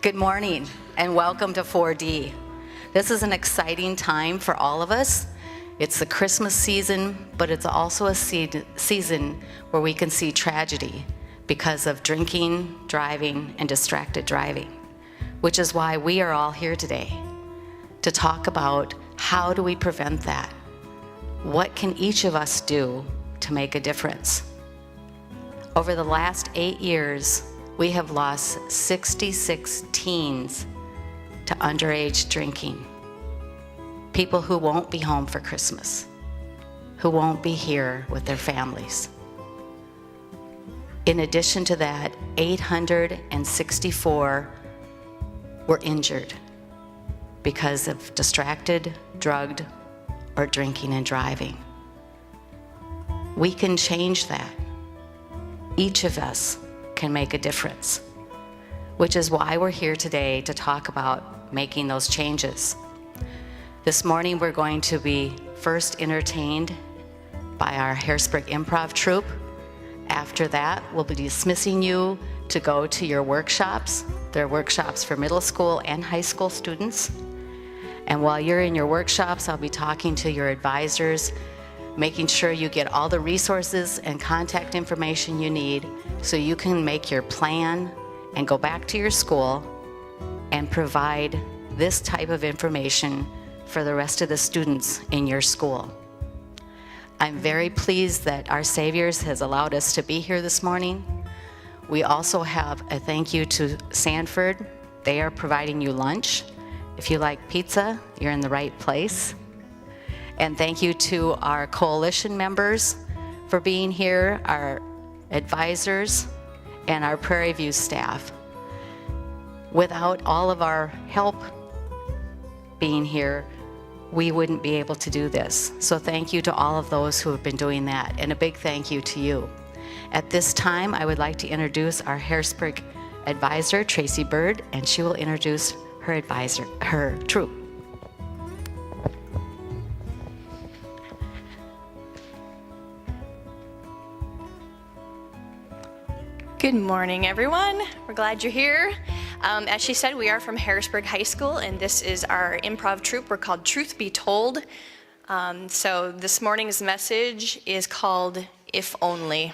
Good morning and welcome to 4D. This is an exciting time for all of us. It's the Christmas season, but it's also a season where we can see tragedy because of drinking, driving, and distracted driving, which is why we are all here today to talk about how do we prevent that? What can each of us do to make a difference? Over the last 8 years, we have lost 66 teens to underage drinking. People who won't be home for Christmas, who won't be here with their families. In addition to that, 864 were injured because of distracted, drugged, or drinking and driving. We can change that. Each of us can make a difference, which is why we're here today to talk about making those changes. This morning we're going to be first entertained by our Harrisburg Improv Troupe. After that, we'll be dismissing you to go to your workshops. There are workshops for middle school and high school students. And while you're in your workshops, I'll be talking to your advisors, making sure you get all the resources and contact information you need so you can make your plan and go back to your school and provide this type of information for the rest of the students in your school. I'm very pleased that our Saviors has allowed us to be here this morning. We also have a thank you to Sanford. They are providing you lunch. If you like pizza, you're in the right place. And thank you to our coalition members for being here, our advisors, and our Prairie View staff. Without all of our help being here, we wouldn't be able to do this. So thank you to all of those who have been doing that, and a big thank you to you. At this time, I would like to introduce our Harrisburg advisor, Tracy Bird, and she will introduce her troupe. Good morning, everyone. We're glad you're here. As she said, we are from Harrisburg High School, and this is our improv troupe. We're called Truth Be Told. So this morning's message is called If Only.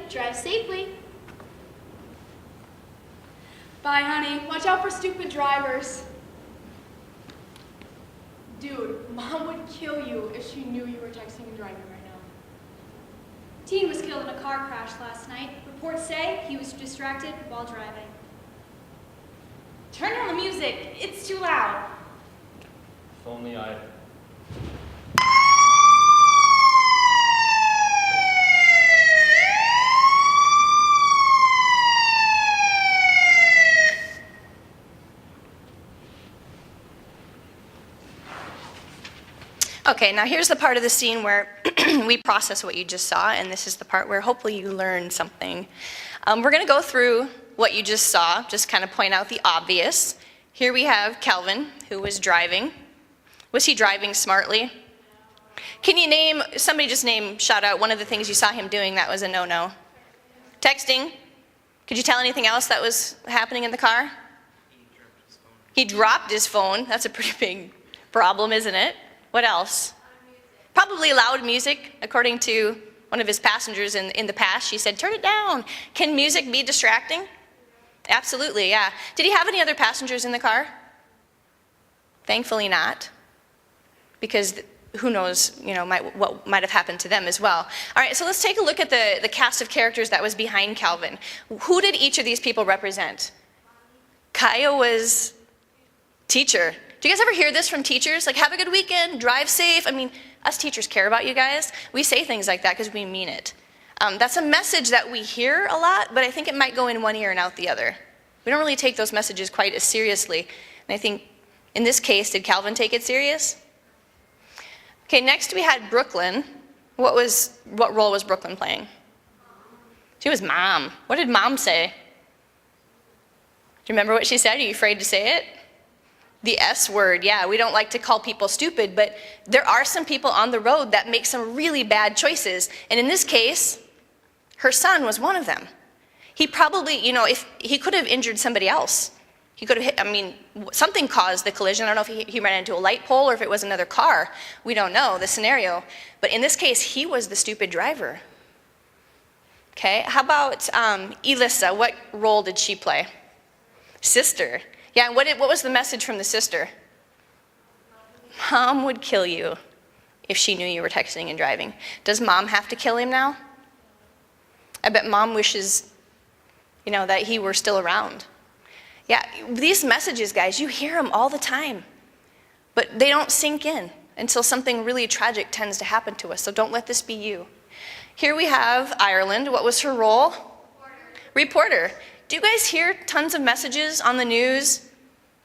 Drive safely. Bye, honey. Watch out for stupid drivers. Dude, Mom would kill you if she knew you were texting and driving right now. Teen was killed in a car crash last night. Reports say he was distracted while driving. Turn down the music. It's too loud. If only I... Okay, now here's the part of the scene where we process what you just saw, and this is the part where hopefully you learned something. We're going to go through what you just saw, just kind of point out the obvious. Here we have Calvin, who was driving. Was he driving smartly? Can you name, somebody just shout out one of the things you saw him doing that was a no-no? Texting. Could you tell anything else that was happening in the car? He dropped his phone. That's a pretty big problem, isn't it? What else? Probably loud music, according to one of his passengers in the past. She said, turn it down. Can music be distracting? Absolutely, yeah. Did he have any other passengers in the car? Thankfully not, because who knows, what might have happened to them as well. All right, so let's take a look at the cast of characters that was behind Calvin. Who did each of these people represent? Kaya was teacher. Do you guys ever hear this from teachers? Like, have a good weekend, drive safe. I mean, us teachers care about you guys. We say things like that because we mean it. That's a message that we hear a lot, but I think it might go in one ear and out the other. We don't really take those messages quite as seriously. And I think in this case, did Calvin take it serious? Okay, next we had Brooklyn. What role was Brooklyn playing? She was mom. What did mom say? Do you remember what she said? Are you afraid to say it? The S word, yeah, we don't like to call people stupid, but there are some people on the road that make some really bad choices. And in this case, her son was one of them. He probably, if he could have injured somebody else. He could have hit, something caused the collision. I don't know if he ran into a light pole or if it was another car. We don't know the scenario. But in this case, he was the stupid driver. Okay, how about Elissa? What role did she play? Sister. Yeah, and what was the message from the sister? Mom would kill you if she knew you were texting and driving. Does mom have to kill him now? I bet mom wishes, that he were still around. Yeah, these messages, guys, you hear them all the time, but they don't sink in until something really tragic tends to happen to us, so don't let this be you. Here we have Ireland. What was her role? Reporter. Do you guys hear tons of messages on the news?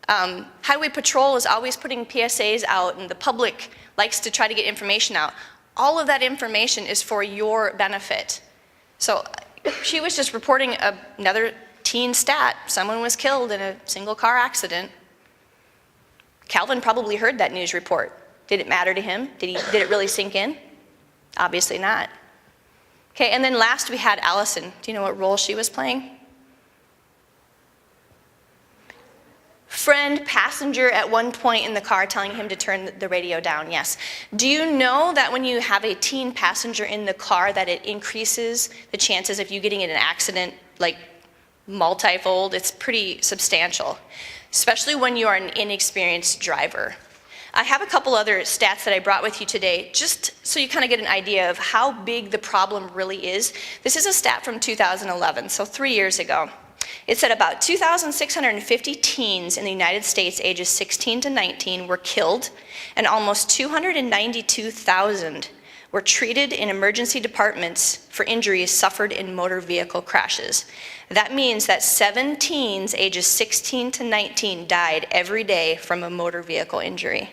Highway Patrol is always putting PSAs out, and the public likes to try to get information out. All of that information is for your benefit. So she was just reporting another teen stat. Someone was killed in a single car accident. Calvin probably heard that news report. Did it matter to him? Did it really sink in? Obviously not. Okay, and then last we had Allison. Do you know what role she was playing? Friend, passenger at one point in the car telling him to turn the radio down, yes. Do you know that when you have a teen passenger in the car that it increases the chances of you getting in an accident like multifold? It's pretty substantial, especially when you are an inexperienced driver. I have a couple other stats that I brought with you today, just so you kind of get an idea of how big the problem really is. This is a stat from 2011, so 3 years ago. It said about 2,650 teens in the United States ages 16 to 19 were killed, and almost 292,000 were treated in emergency departments for injuries suffered in motor vehicle crashes. That means that 7 teens ages 16 to 19 died every day from a motor vehicle injury.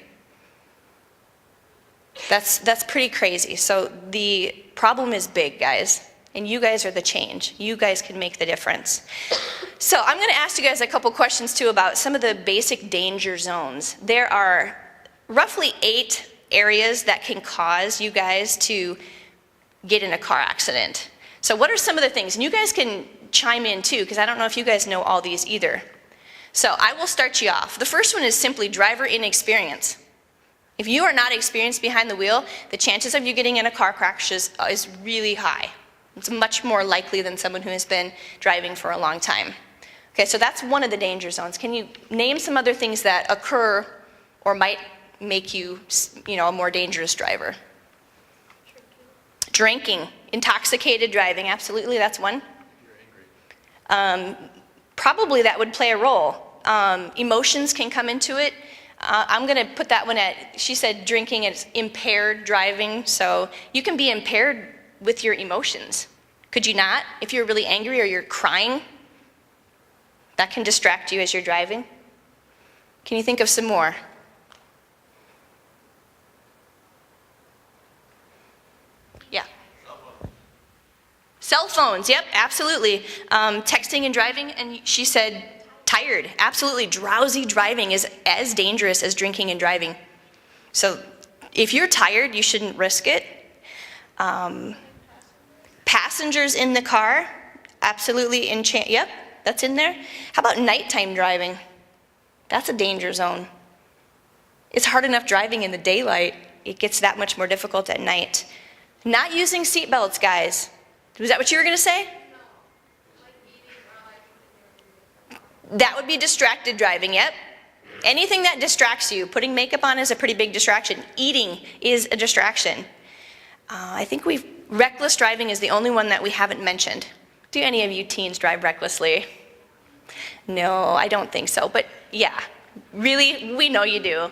That's pretty crazy. So the problem is big, guys. And you guys are the change. You guys can make the difference. So I'm going to ask you guys a couple questions too about some of the basic danger zones. There are roughly 8 areas that can cause you guys to get in a car accident. So what are some of the things? And you guys can chime in too, because I don't know if you guys know all these either. So I will start you off. The first one is simply driver inexperience. If you are not experienced behind the wheel, the chances of you getting in a car crash is really high. It's much more likely than someone who has been driving for a long time. Okay, so that's one of the danger zones. Can you name some other things that occur or might make you, a more dangerous driver? Drinking, intoxicated driving, absolutely, that's one. Probably that would play a role. Emotions can come into it. I'm going to put that one at, she said drinking is impaired driving, so you can be impaired with your emotions. Could you not? If you're really angry or you're crying, that can distract you as you're driving. Can you think of some more? Yeah. Cell phones, yep, absolutely. Texting and driving, and she said tired. Absolutely, drowsy driving is as dangerous as drinking and driving. So if you're tired, you shouldn't risk it. Passengers in the car, absolutely yep, that's in there. How about nighttime driving? That's a danger zone. It's hard enough driving in the daylight. It gets that much more difficult at night. Not using seatbelts, guys. Was that what you were going to say? That would be distracted driving, yep. Anything that distracts you. Putting makeup on is a pretty big distraction. Eating is a distraction. I think reckless driving is the only one that we haven't mentioned. Do any of you teens drive recklessly? No, I don't think so, but yeah, Really, we know you do.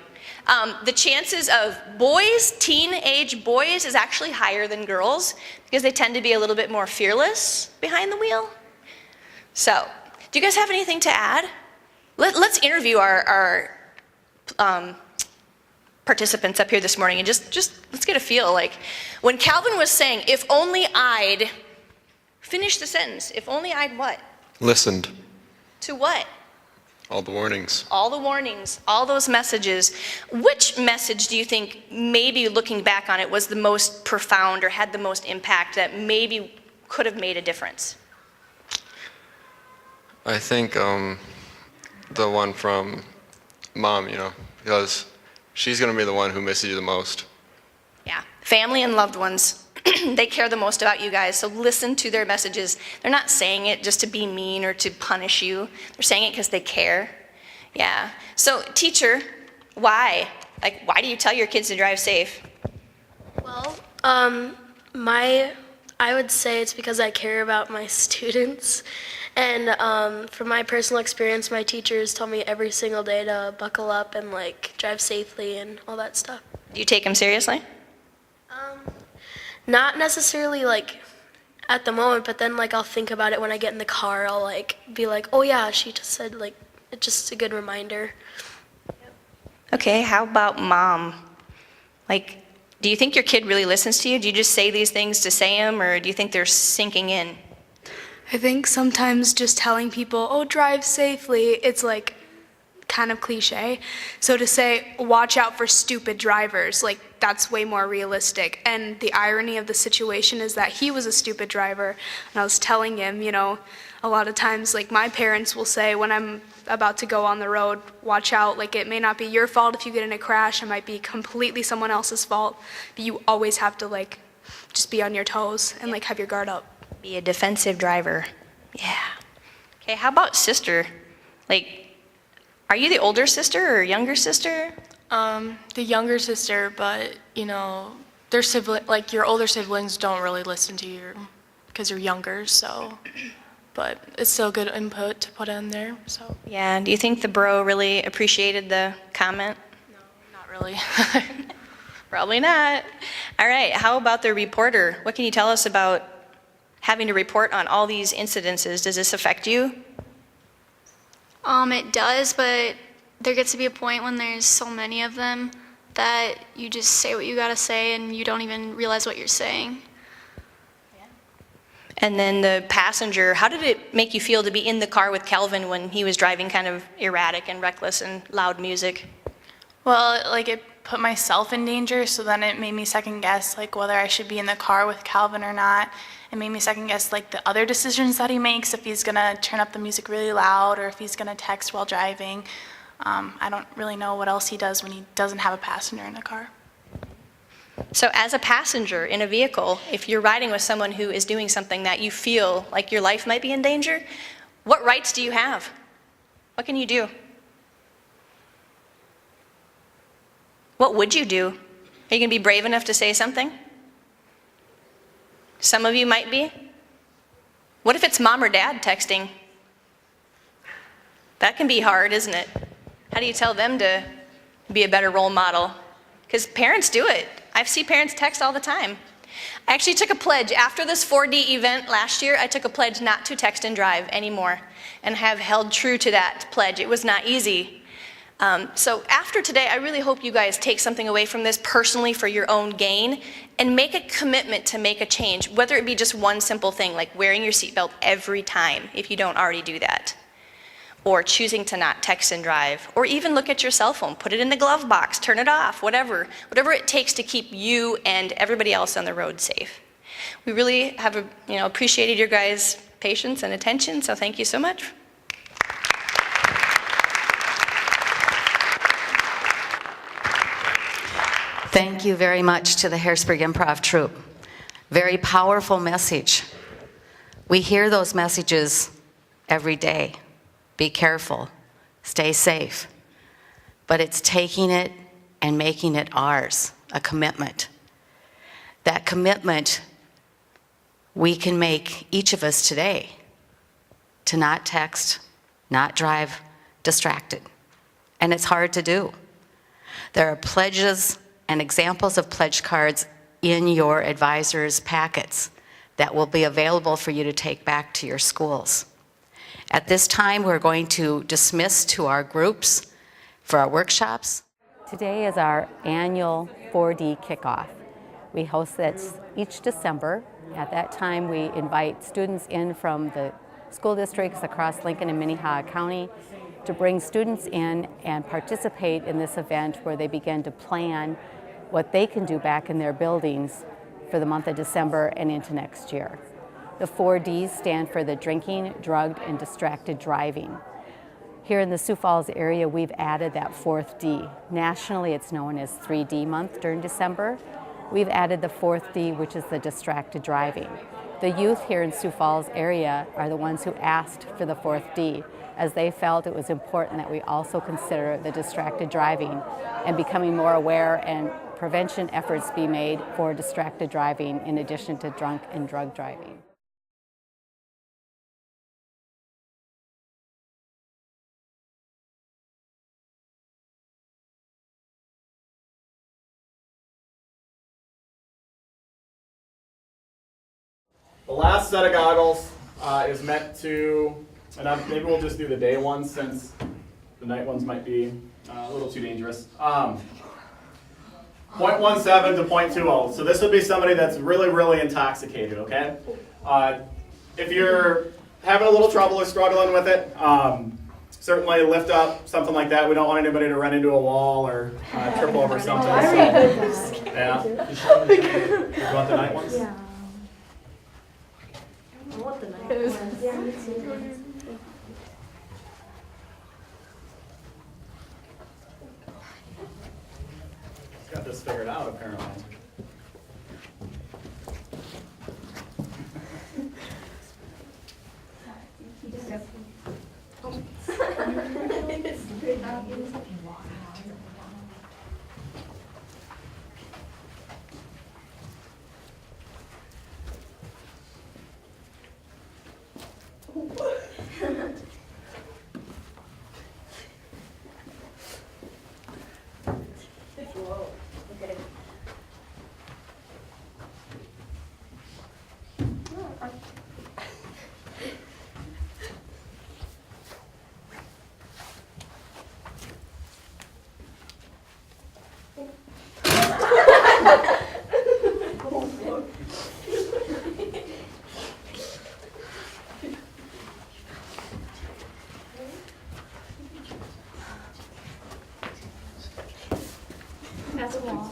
The chances of boys, teenage boys, is actually higher than girls because they tend to be a little bit more fearless behind the wheel. So, do you guys have anything to add? Let's interview our participants up here this morning and just let's get a feel. Like, when Calvin was saying, if only I'd, finish the sentence, if only I'd what? Listened. To what? All the warnings. All the warnings, all those messages. Which message do you think, maybe looking back on it, was the most profound or had the most impact that maybe could have made a difference? I think the one from Mom, because she's going to be the one who misses you the most. Yeah, family and loved ones. They care the most about you guys, so listen to their messages. They're not saying it just to be mean or to punish you. They're saying it because they care. Yeah. So, teacher, why? Like, why do you tell your kids to drive safe? Well, I would say it's because I care about my students. And from my personal experience, my teachers tell me every single day to buckle up and drive safely and all that stuff. Do you take them seriously? Not necessarily at the moment, but then I'll think about it when I get in the car. I'll be like, oh yeah, she just said it's just a good reminder. Okay, how about Mom? Do you think your kid really listens to you? Do you just say these things to say them, or do you think they're sinking in? I think sometimes just telling people, oh, drive safely, it's kind of cliche. So to say, watch out for stupid drivers, that's way more realistic. And the irony of the situation is that he was a stupid driver, and I was telling him, a lot of times, my parents will say when I'm about to go on the road, watch out, it may not be your fault if you get in a crash, it might be completely someone else's fault, but you always have to, just be on your toes and, have your guard up. Be a defensive driver. Yeah. Okay, how about sister? Are you the older sister or younger sister? The younger sister, but their sibling, your older siblings don't really listen to you because you're younger, so. But it's still good input to put in there, so. Yeah, do you think the bro really appreciated the comment? No, not really. Probably not. All right, how about the reporter? What can you tell us about having to report on all these incidences? Does this affect you? It does, but there gets to be a point when there's so many of them that you just say what you gotta say and you don't even realize what you're saying. And then the passenger, how did it make you feel to be in the car with Calvin when he was driving kind of erratic and reckless and loud music? Well, it put myself in danger, so then it made me second guess whether I should be in the car with Calvin or not. It made me second guess the other decisions that he makes, if he's gonna turn up the music really loud or if he's gonna text while driving. I don't really know what else he does when he doesn't have a passenger in the car. So as a passenger in a vehicle, if you're riding with someone who is doing something that you feel like your life might be in danger, what rights do you have? What can you do? What would you do? Are you going to be brave enough to say something? Some of you might be. What if it's mom or dad texting? That can be hard, isn't it? How do you tell them to be a better role model? Because parents do it. I see parents text all the time. I actually took a pledge. After this 4D event last year, I took a pledge not to text and drive anymore and have held true to that pledge. It was not easy. So after today, I really hope you guys take something away from this personally for your own gain and make a commitment to make a change, whether it be just one simple thing like wearing your seatbelt every time if you don't already do that, or choosing to not text and drive, or even look at your cell phone, put it in the glove box, turn it off, whatever it takes to keep you and everybody else on the road safe. We really have appreciated your guys' patience and attention, so thank you so much. Thank you very much to the Harrisburg Improv Troupe. Very powerful message. We hear those messages every day. Be careful, stay safe. But it's taking it and making it ours, a commitment. That commitment we can make, each of us today, to not text, not drive distracted, and it's hard to do. There are pledges and examples of pledge cards in your advisor's packets that will be available for you to take back to your schools. At this time, we're going to dismiss to our groups for our workshops. Today is our annual 4D kickoff. We host it each December. At that time, we invite students in from the school districts across Lincoln and Minnehaha County to bring students in and participate in this event where they begin to plan what they can do back in their buildings for the month of December and into next year. The 4Ds stand for the drinking, drugged, and distracted driving. Here in the Sioux Falls area, we've added that fourth D. Nationally, it's known as 3D month during December. We've added the fourth D, which is the distracted driving. The youth here in Sioux Falls area are the ones who asked for the fourth D, as they felt it was important that we also consider the distracted driving and becoming more aware and prevention efforts be made for distracted driving in addition to drunk and drug driving. The last set of goggles is meant to, and maybe we'll just do the day ones since the night ones might be a little too dangerous. 0.17 to 0.20. So this would be somebody that's really, really intoxicated, okay? If you're having a little trouble or struggling with it, certainly lift up, something like that. We don't want anybody to run into a wall or trip over something. So, yeah. You want the night ones? Yeah. I want the night ones. Yeah, me too. Got this figured out, apparently. That's a wall.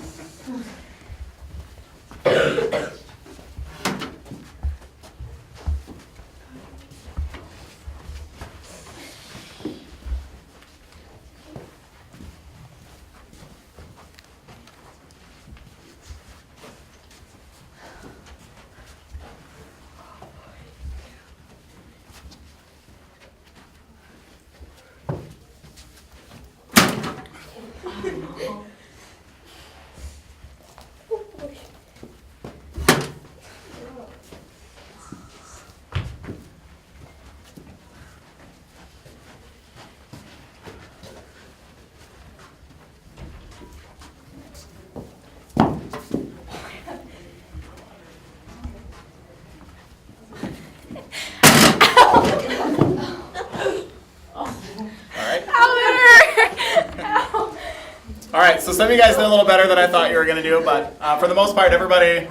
All right, so some of you guys did a little better than I thought you were going to do, but for the most part, everybody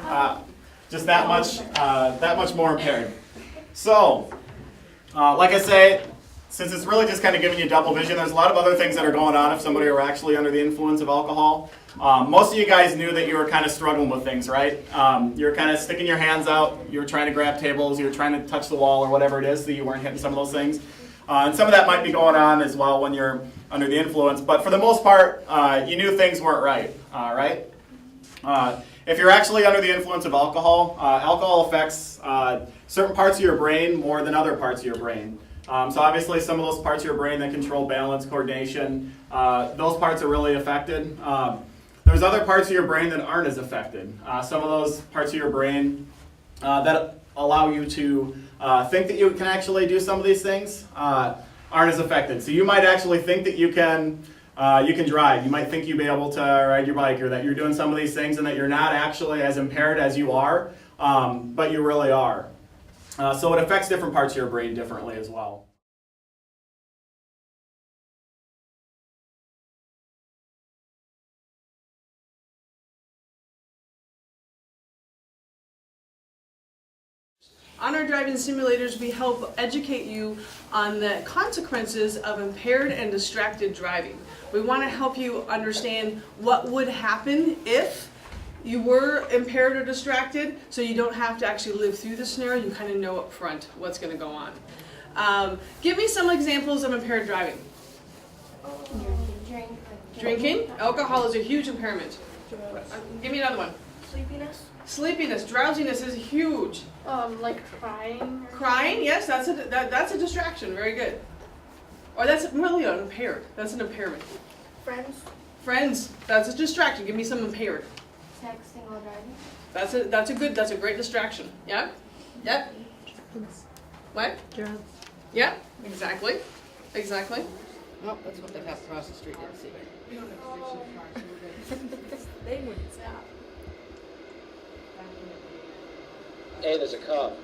just that much more impaired. So, like I say, since it's really just kind of giving you double vision, there's a lot of other things that are going on if somebody were actually under the influence of alcohol. Most of you guys knew that you were kind of struggling with things, right? You were kind of sticking your hands out, you were trying to grab tables, you were trying to touch the wall or whatever it is, so you weren't hitting some of those things. And some of that might be going on as well when you're under the influence, but for the most part, you knew things weren't right, right? If you're actually under the influence of alcohol, alcohol affects certain parts of your brain more than other parts of your brain. So obviously some of those parts of your brain that control balance, coordination, those parts are really affected. There's other parts of your brain that aren't as affected. Some of those parts of your brain that allow you to think that you can actually do some of these things aren't as affected. So you might actually think that you can you can drive. You might think you'll be able to ride your bike or that you're doing some of these things and that you're not actually as impaired as you are, but you really are. So it affects different parts of your brain differently as well. On our driving simulators, we help educate you on the consequences of impaired and distracted driving. We want to help you understand what would happen if you were impaired or distracted, so you don't have to actually live through the scenario. You kind of know up front what's going to go on. Give me some examples of impaired driving. Drinking. Alcohol is a huge impairment. Give me another one. Sleepiness, drowsiness is huge. Like crying. Crying, yes, that's a distraction. Very good. Or that's really impaired. That's an impairment. Friends, that's a distraction. Give me some impaired. Texting while driving. That's a great distraction. Yeah? Yep. What? Drugs. Yeah, exactly. Exactly. Oh, that's what they have across the street. Let's see. They wouldn't stop. Hey, there's a cop.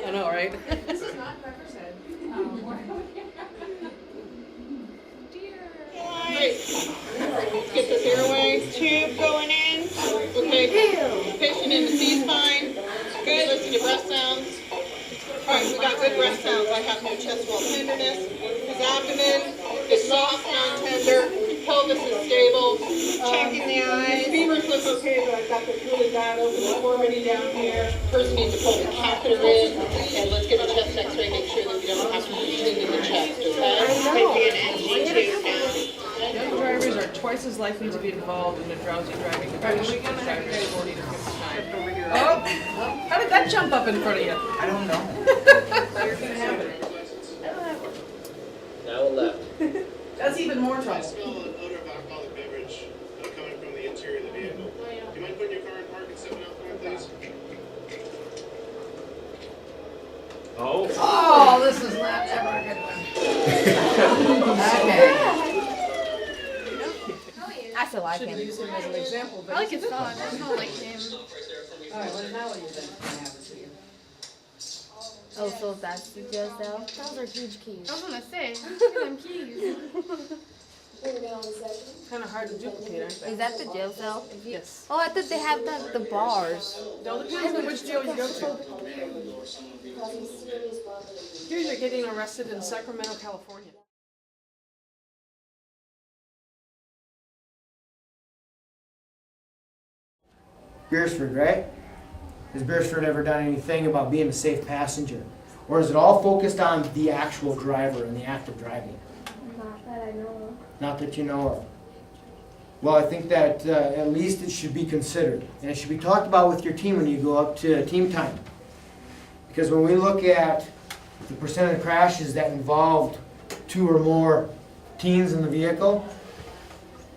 I know, right? This is not represented. Get this airway tube going in. Okay, patient in the C-spine. Good, listen to breath sounds. Alright, we got good breath sounds. I have no chest wall tenderness. His abdomen is soft, non-tender. Pelvis is stable. Checking the eyes. Fevers look okay, but I've got this really bad open deformity down here. Person needs to pull the catheter in, and let's get a chest x-ray, make sure that we don't have to breathe into the chest, okay? Young drivers are twice as likely to be involved in a drowsy driving condition as drivers 40 to 59. Oh, how did that jump up in front of you? I don't know. You're gonna have it. Now left. That's even more trouble. I smell an odor of alcoholic beverage coming from the interior of the vehicle. Do you mind putting your car in park and stepping out for me, please? Oh, this is not ever a good one. Okay. I feel like Should him. use him as an example. I like his song. I don't like him. All right, well, now what do you think? I have it to you. Oh, so that's the jail cell? Those are huge keys. I was gonna say, look at them keys. Kind of hard to duplicate, aren't they? Is that the jail cell? Yes. Oh, I thought they have the bars. No, depends on which jail you go to. Here you're getting arrested in Sacramento, California. Beresford, right? Has Beresford ever done anything about being a safe passenger? Or is it all focused on the actual driver and the act of driving? Not that I know of. Not that you know of. Well, I think that at least it should be considered. And it should be talked about with your team when you go up to team time. Because when we look at the percent of crashes that involved 2 or more teens in the vehicle,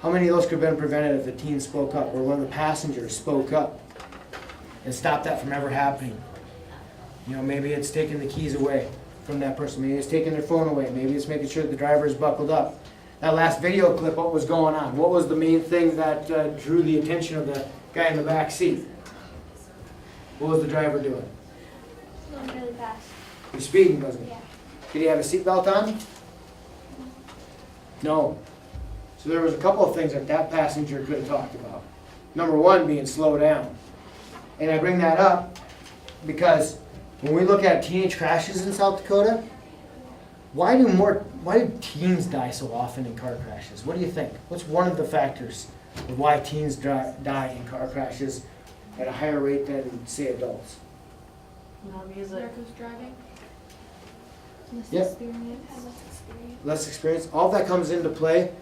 how many of those could have been prevented if the teen spoke up or one of the passengers spoke up and stopped that from ever happening? You know, maybe it's taking the keys away from that person. Maybe it's taking their phone away. Maybe it's making sure the driver is buckled up. That last video clip, what was going on? What was the main thing that drew the attention of the guy in the back seat? What was the driver doing? Going really fast. He was speeding, wasn't he? Yeah. Did he have a seatbelt on? No. So there was a couple of things that that passenger could have talked about. Number one being slow down. And I bring that up because when we look at teenage crashes in South Dakota, why do teens die so often in car crashes? What do you think? What's one of the factors of why teens die in car crashes at a higher rate than, say, adults? Reckless driving. Yep. Less experience. All of that comes into play,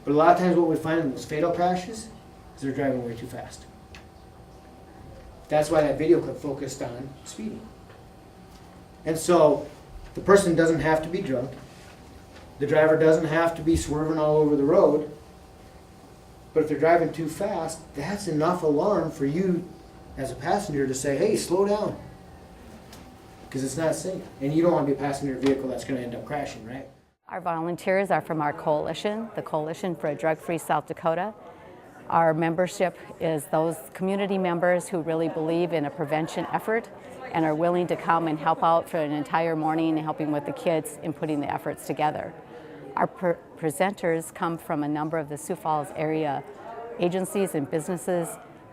but a lot of times what we find in those fatal crashes is they're driving way too fast. That's why that video clip focused on speeding. And so the person doesn't have to be drunk. The driver doesn't have to be swerving all over the road. But if they're driving too fast, that's enough alarm for you as a passenger to say, hey, slow down. Because it's not safe. And you don't want to be a passenger in a vehicle that's going to end up crashing, right? Our volunteers are from our coalition, the Coalition for a Drug-Free South Dakota. Our membership is those community members who really believe in a prevention effort and are willing to come and help out for an entire morning, helping with the kids and putting the efforts together. Our presenters come from a number of the Sioux Falls area agencies and businesses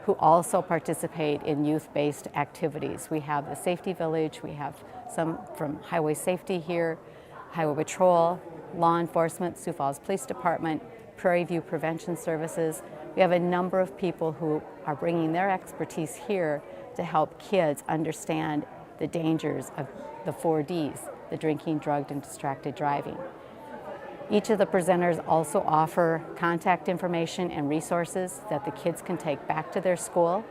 who also participate in youth-based activities. We have the Safety Village, we have some from Highway Safety here, Highway Patrol, law enforcement, Sioux Falls Police Department, Prairie View Prevention Services. We have a number of people who are bringing their expertise here to help kids understand the dangers of the 4Ds, the drinking, drugged, and distracted driving. Each of the presenters also offer contact information and resources that the kids can take back to their school,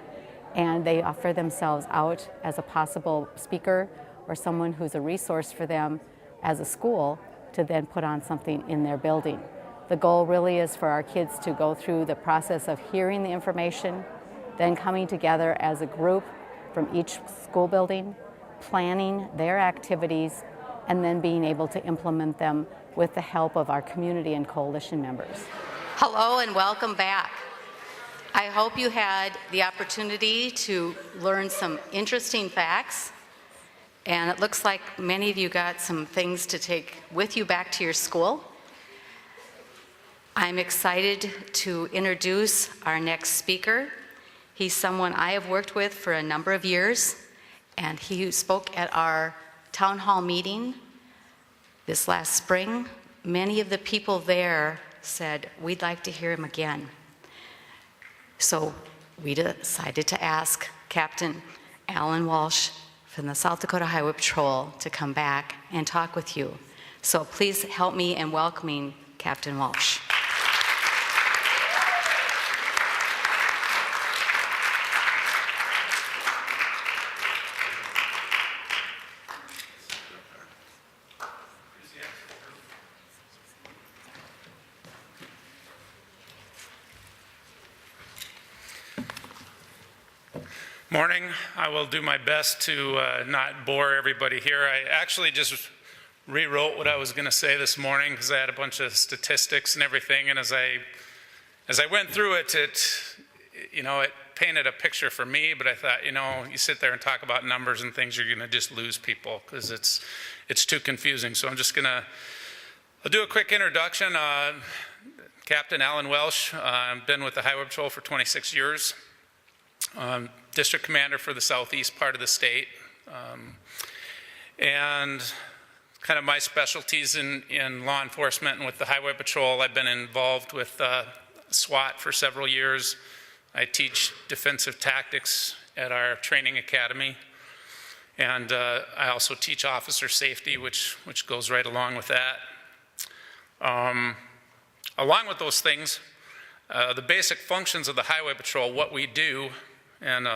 and they offer themselves out as a possible speaker or someone who's a resource for them as a school to then put on something in their building. The goal really is for our kids to go through the process of hearing the information, then coming together as a group from each school building, planning their activities, and then being able to implement them with the help of our community and coalition members. Hello and welcome back. I hope you had the opportunity to learn some interesting facts, and it looks like many of you got some things to take with you back to your school. I'm excited to introduce our next speaker. He's someone I have worked with for a number of years, and he spoke at our town hall meeting this last spring. Many of the people there said, we'd like to hear him again. So we decided to ask Captain Alan Walsh from the South Dakota Highway Patrol to come back and talk with you. So please help me in welcoming Captain Walsh. Morning. I will do my best to not bore everybody here. I actually just rewrote what I was going to say this morning because I had a bunch of statistics and everything, and as I went through it, it painted a picture for me, but I thought, you sit there and talk about numbers and things, you're going to just lose people because it's too confusing. So I'm just I'll do a quick introduction. Captain Alan Welsh. I've been with the Highway Patrol for 26 years. District commander for the southeast part of the state, and kind of my specialties in law enforcement and with the Highway Patrol. I've been involved with SWAT for several years. I teach defensive tactics at our training academy, and I also teach officer safety, which goes right along with that. Along with those things, the basic functions of the Highway Patrol, what we do. And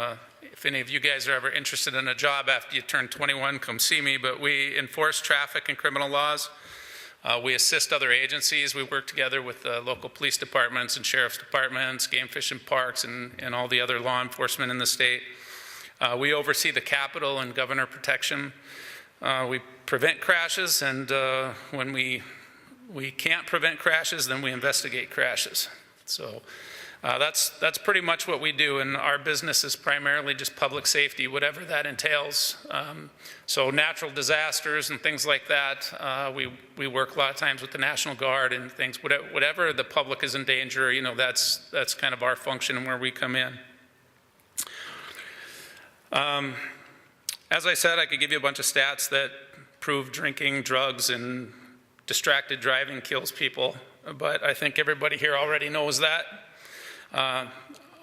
if any of you guys are ever interested in a job after you turn 21, come see me. But we enforce traffic and criminal laws. We assist other agencies. We work together with local police departments and sheriff's departments, game fish and parks, and all the other law enforcement in the state. We oversee the Capitol and governor protection. We prevent crashes, and when we can't prevent crashes, then we investigate crashes. So. That's pretty much what we do, and our business is primarily just public safety, whatever that entails. So natural disasters and things like that, we work a lot of times with the National Guard and things. Whatever the public is in danger, that's kind of our function and where we come in. As I said, I could give you a bunch of stats that prove drinking, drugs, and distracted driving kills people, but I think everybody here already knows that.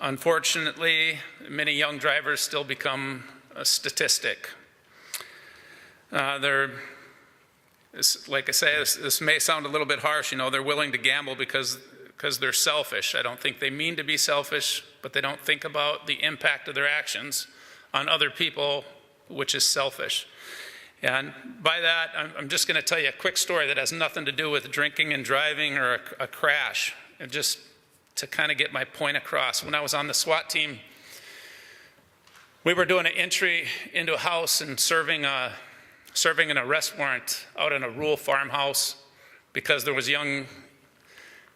Unfortunately, many young drivers still become a statistic. Like I say, this may sound a little bit harsh, they're willing to gamble because they're selfish. I don't think they mean to be selfish, but they don't think about the impact of their actions on other people, which is selfish. And by that, I'm just going to tell you a quick story that has nothing to do with drinking and driving or a crash. And just to kind of get my point across. When I was on the SWAT team, we were doing an entry into a house and serving an arrest warrant out in a rural farmhouse because there was a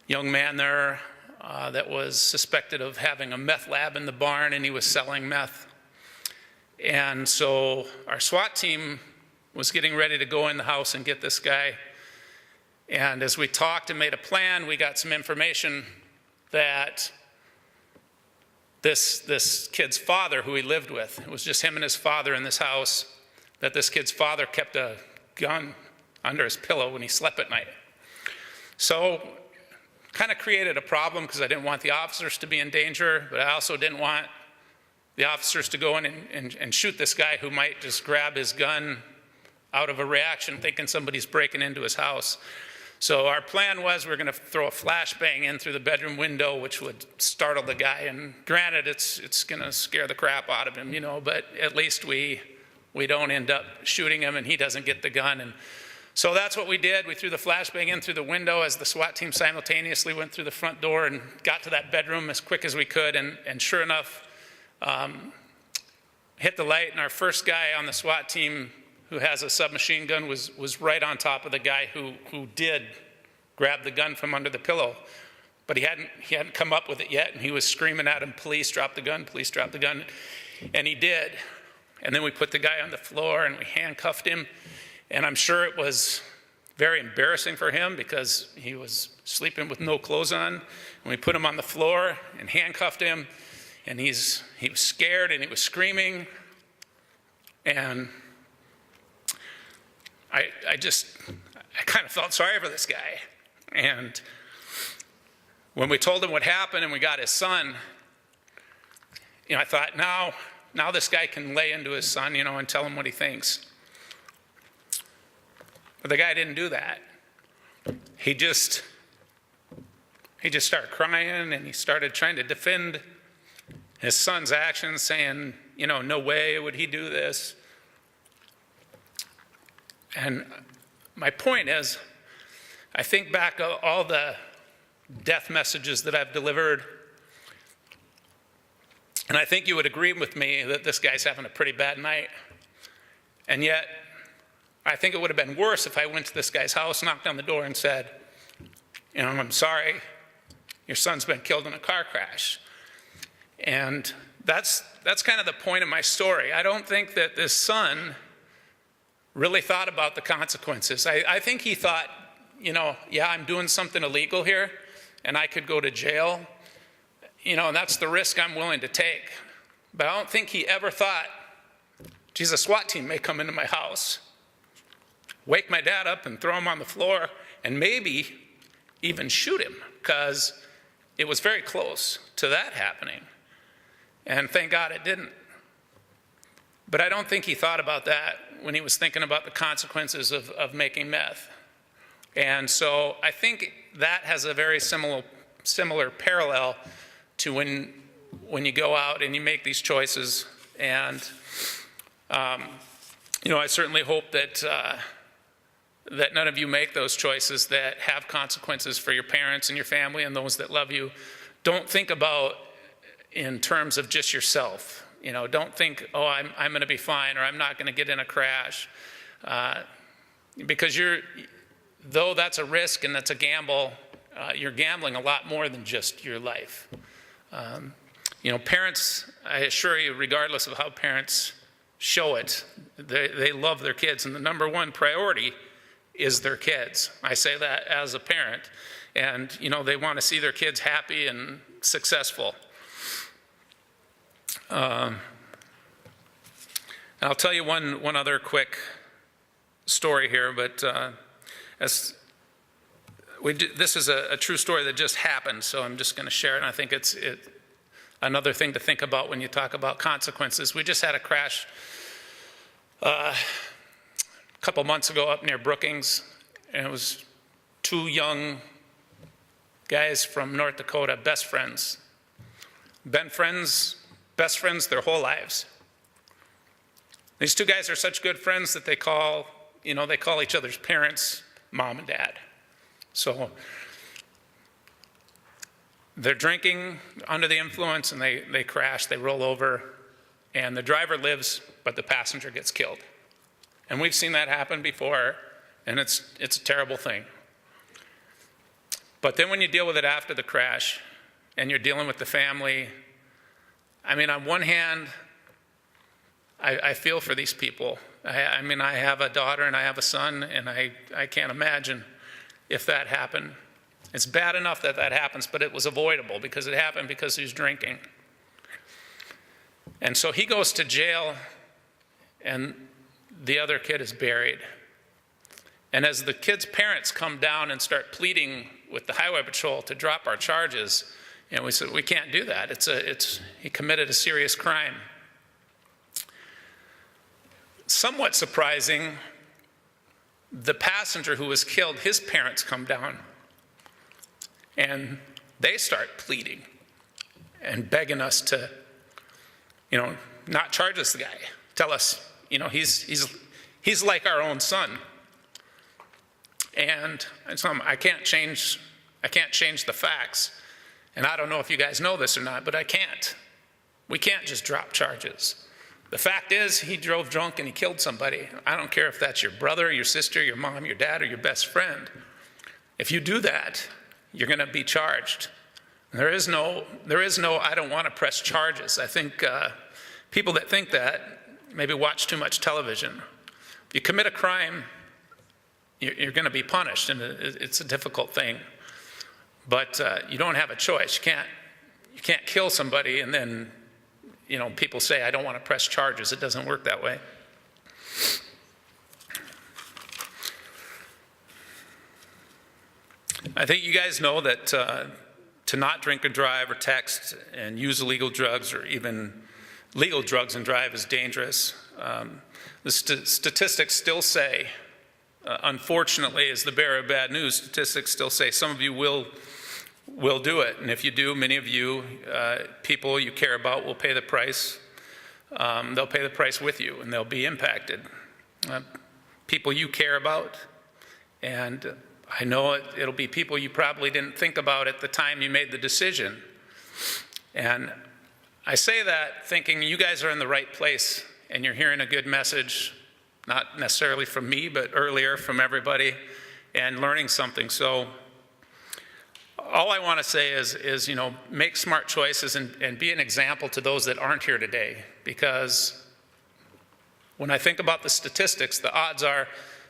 young man there that was suspected of having a meth lab in the barn, and he was selling meth. And so our SWAT team was getting ready to go in the house and get this guy. And as we talked and made a plan, we got some information that this kid's father, who he lived with, it was just him and his father in this house, that this kid's father kept a gun under his pillow when he slept at night. So kind of created a problem because I didn't want the officers to be in danger, but I also didn't want the officers to go in and shoot this guy who might just grab his gun out of a reaction thinking somebody's breaking into his house. So our plan was we're going to throw a flashbang in through the bedroom window, which would startle the guy. And granted, it's going to scare the crap out of him, you know, but at least we don't end up shooting him and he doesn't get the gun. And so that's what we did. We threw the flashbang in through the window as the SWAT team simultaneously went through the front door and got to that bedroom as quick as we could. And sure enough, hit the light, and our first guy on the SWAT team who has a submachine gun was right on top of the guy who did grab the gun from under the pillow. But he hadn't come up with it yet, and he was screaming at him, "Police, drop the gun, police, drop the gun." And he did. And then we put the guy on the floor and we handcuffed him. And I'm sure it was very embarrassing for him because he was sleeping with no clothes on. And we put him on the floor and handcuffed him, and he was scared and he was screaming. And I kind of felt sorry for this guy. And when we told him what happened and we got his son, you know, I thought, now this guy can lay into his son, you know, and tell him what he thinks. But the guy didn't do that. He just started crying, and he started trying to defend his son's actions, saying, you know, no way would he do this. And my point is, I think back of all the death messages that I've delivered, and I think you would agree with me that this guy's having a pretty bad night. And yet, I think it would have been worse if I went to this guy's house, knocked on the door, and said, you know, I'm sorry, your son's been killed in a car crash. And that's kind of the point of my story. I don't think that this son really thought about the consequences. I think he thought, you know, yeah, I'm doing something illegal here, and I could go to jail, you know, and that's the risk I'm willing to take. But I don't think he ever thought, geez, a SWAT team may come into my house, wake my dad up and throw him on the floor, and maybe even shoot him, because it was very close to that happening. And thank God it didn't. But I don't think he thought about that when he was thinking about the consequences of making meth. And so I think that has a very similar parallel to when you go out and you make these choices. And you know, I certainly hope that that none of you make those choices that have consequences for your parents and your family and those that love you. Don't think about in terms of just yourself. You know, don't think, oh, I'm going to be fine, or I'm not going to get in a crash, because though that's a risk and that's a gamble, you're gambling a lot more than just your life. You know, parents, I assure you, regardless of how parents show it, they love their kids, and the number one priority is their kids. I say that as a parent, and you know, they want to see their kids happy and successful. And I'll tell you one other quick story here, but this is a true story that just happened, so I'm just going to share it. And I think it's another thing to think about when you talk about consequences. We just had a crash a couple months ago up near Brookings, and it was two young guys from North Dakota, best friends. Best friends their whole lives. These two guys are such good friends that they call each other's parents mom and dad. So they're drinking under the influence, and they crash, they roll over, and the driver lives, but the passenger gets killed. And we've seen that happen before, and it's a terrible thing. But then when you deal with it after the crash and you're dealing with the family, I mean, on one hand, I feel for these people. I mean, I have a daughter and I have a son, and I can't imagine if that happened. It's bad enough that that happens, but it was avoidable because it happened because he was drinking. And so he goes to jail, and the other kid is buried. And as the kid's parents come down and start pleading with the highway patrol to drop our charges, and we said, we can't do that. He committed a serious crime. Somewhat surprising, the passenger who was killed, his parents come down and they start pleading and begging us to, not charge this guy. Tell us, he's like our own son. And so I can't change the facts. And I don't know if you guys know this or not, but I can't. We can't just drop charges. The fact is, he drove drunk and he killed somebody. I don't care if that's your brother, your sister, your mom, your dad, or your best friend. If you do that, you're going to be charged. There is no I don't want to press charges. I think people that think that maybe watch too much television. If you commit a crime, you're going to be punished, and it's a difficult thing. But you don't have a choice. You can't kill somebody and then people say, I don't want to press charges. It doesn't work that way. I think you guys know that to not drink and drive or text and use illegal drugs or even legal drugs and drive is dangerous. The statistics still say, unfortunately, as the bearer of bad news, statistics still say some of you will do it. And if you do, many of you, people you care about, will pay the price. They'll pay the price with you, and they'll be impacted. People you care about, and I know it'll be people you probably didn't think about at the time you made the decision. And I say that thinking you guys are in the right place, and you're hearing a good message, not necessarily from me, but earlier from everybody, and learning something. So all I want to say is make smart choices and be an example to those that aren't here today. Because when I think about the statistics, the odds are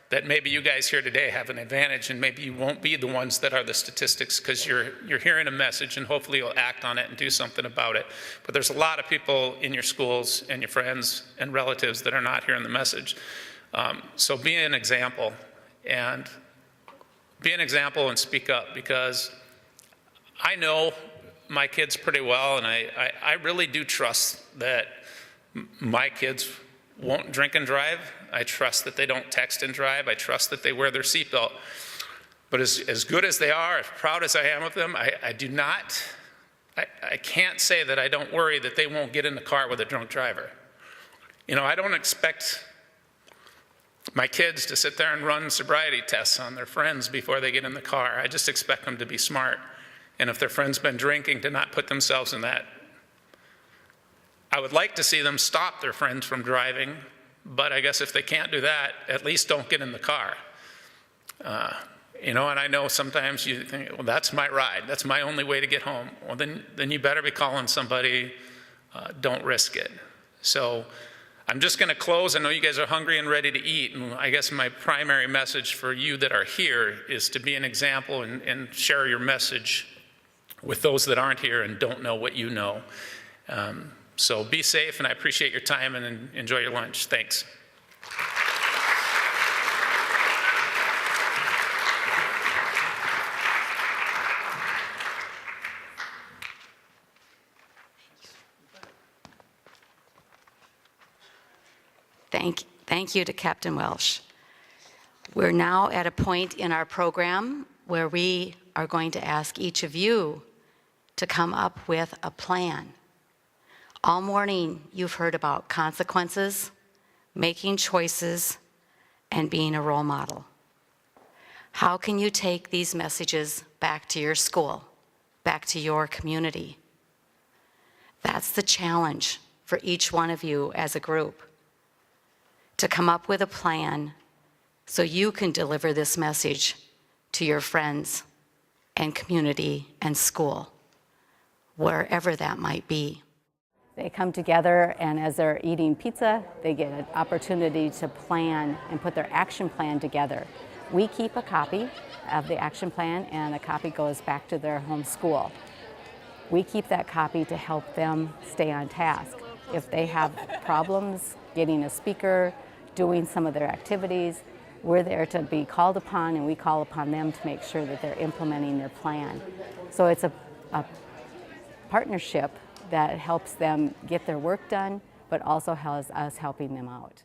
that maybe you guys here today have an advantage, and maybe you won't be the ones that are the statistics because you're hearing a message and hopefully you'll act on it and do something about it. But there's a lot of people in your schools and your friends and relatives that are not hearing the message. So be an example and speak up, because I know my kids pretty well, and I really do trust that my kids won't drink and drive. I trust that they don't text and drive. I trust that they wear their seatbelt. But as good as they are, as proud as I am of them, I can't say that I don't worry that they won't get in the car with a drunk driver. I don't expect my kids to sit there and run sobriety tests on their friends before they get in the car. I just expect them to be smart. And if their friend's been drinking, to not put themselves in that. I would like to see them stop their friends from driving, but I guess if they can't do that, at least don't get in the car. And I know sometimes you think, well, that's my ride. That's my only way to get home. Well, then you better be calling somebody. Don't risk it. So I'm just going to close. I know you guys are hungry and ready to eat. And I guess my primary message for you that are here is to be an example and share your message with those that aren't here and don't know what you know. So be safe, and I appreciate your time, and enjoy your lunch. Thanks. Thank you to Captain Welsh. We're now at a point in our program where we are going to ask each of you to come up with a plan. All morning, you've heard about consequences, making choices, and being a role model. How can you take these messages back to your school, back to your community? That's the challenge for each one of you as a group, to come up with a plan so you can deliver this message to your friends and community and school, wherever that might be. They come together, and as they're eating pizza, they get an opportunity to plan and put their action plan together. We keep a copy of the action plan, and a copy goes back to their home school. We keep that copy to help them stay on task. If they have problems getting a speaker, doing some of their activities, we're there to be called upon, and we call upon them to make sure that they're implementing their plan. So it's a partnership that helps them get their work done, but also has us helping them out.